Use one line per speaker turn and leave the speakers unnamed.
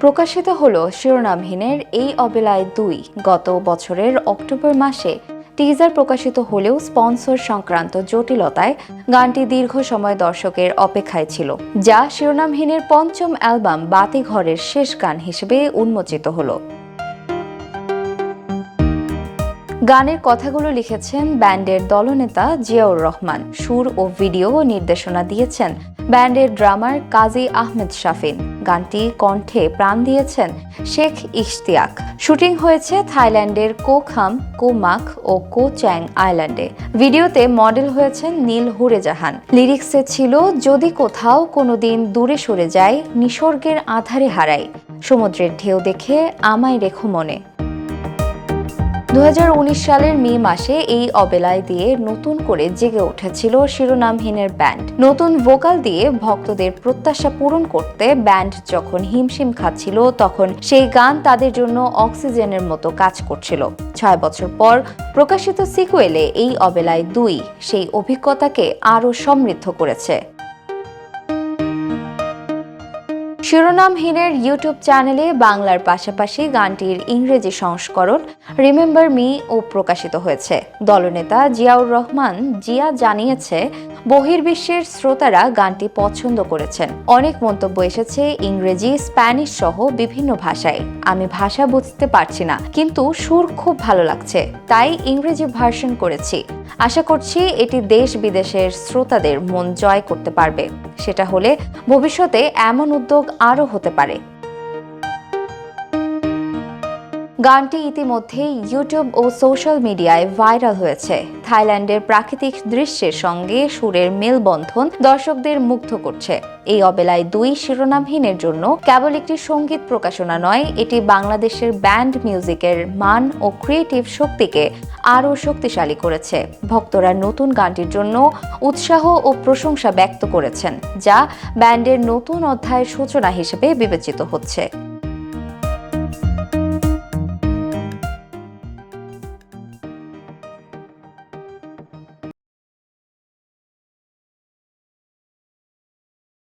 প্রকাশিত হলো শিরোনামহীনের এই অবেলায় ২ গত বছরের অক্টোবর মাসে। টিজার প্রকাশিত হলেও স্পন্সর সংক্রান্ত জটিলতায় গানটি দীর্ঘ সময় দর্শকের অপেক্ষায় ছিল, যা শিরোনামহীনের পঞ্চম অ্যালবাম বাতিঘরের শেষ গান হিসেবে উন্মোচিত হলো। গানের কথাগুলো লিখেছেন ব্যান্ডের দলনেতা জিয়াউর রহমান, সুর ও ভিডিও নির্দেশনা দিয়েছেন ব্যান্ডের ড্রামার কাজী আহমেদ শাফিন। গানটি কণ্ঠে প্রাণ দিয়েছেন শেখ ইশতিয়াক। শুটিং হয়েছে থাইল্যান্ডের কো খাম, কো মাক ও কো চ্যাং আইল্যান্ডে। ভিডিওতে মডেল হয়েছেন নীল হুরেজাহান। লিরিক্সে ছিল, যদি কোথাও কোনোদিন দূরে সরে যায়, নিসর্গের আধারে হারাই, সমুদ্রের ঢেউ দেখে আমায় রেখো মনে। 2019 সালের মে মাসে এই অবেলায় দিয়ে নতুন করে জেগে উঠেছিল শিরোনামহীনের ব্যান্ড। নতুন ভোকাল দিয়ে ভক্তদের প্রত্যাশা পূরণ করতে ব্যান্ড যখন হিমশিম খাচ্ছিল, তখন সেই গান তাদের জন্য অক্সিজেনের মতো কাজ করছিল। 6 বছর পর প্রকাশিত সিকুয়েলে এই অবেলায় ২ সেই অভিজ্ঞতাকে আরও সমৃদ্ধ করেছে। শিরোনামহীনের ইউটিউব চ্যানেলে বাংলার পাশাপাশি গানটির ইংরেজি সংস্করণ রিমেম্বার মি ও প্রকাশিত হয়েছে। দলনেতা জিয়াউর রহমান জিয়া জানিয়েছে, বহির্বিশ্বের শ্রোতারা গানটি পছন্দ করেছেন। অনেক মন্তব্য এসেছে ইংরেজি, স্প্যানিশ সহ বিভিন্ন ভাষায়। আমি ভাষা বুঝতে পারছি না, কিন্তু সুর খুব ভালো লাগছে, তাই ইংরেজি ভার্সন করেছি। আশা করছি এটি দেশ বিদেশের শ্রোতাদের মন জয় করতে পারবে। সেটা হলে ভবিষ্যতে এমন উদ্যোগ আরও হতে পারে। গানটি ইতিমধ্যেই ইউটিউব ও সোশ্যাল মিডিয়ায় ভাইরাল হয়েছে। থাইল্যান্ডের প্রাকৃতিক দৃশ্যের সঙ্গে সুরের মেলবন্ধন দর্শকদের মুগ্ধ করছে। এই অবেলায় ২ শিরোনামহীনের জন্য কেবল একটি সঙ্গীত প্রকাশনা নয়, এটি বাংলাদেশের ব্যান্ড মিউজিকের মান ও ক্রিয়েটিভ শক্তিকে আরও শক্তিশালী করেছে। ভক্তরা নতুন গানটির জন্য উৎসাহ ও প্রশংসা ব্যক্ত করেছেন, যা ব্যান্ডের নতুন অধ্যায়ের সূচনা হিসেবে বিবেচিত হচ্ছে।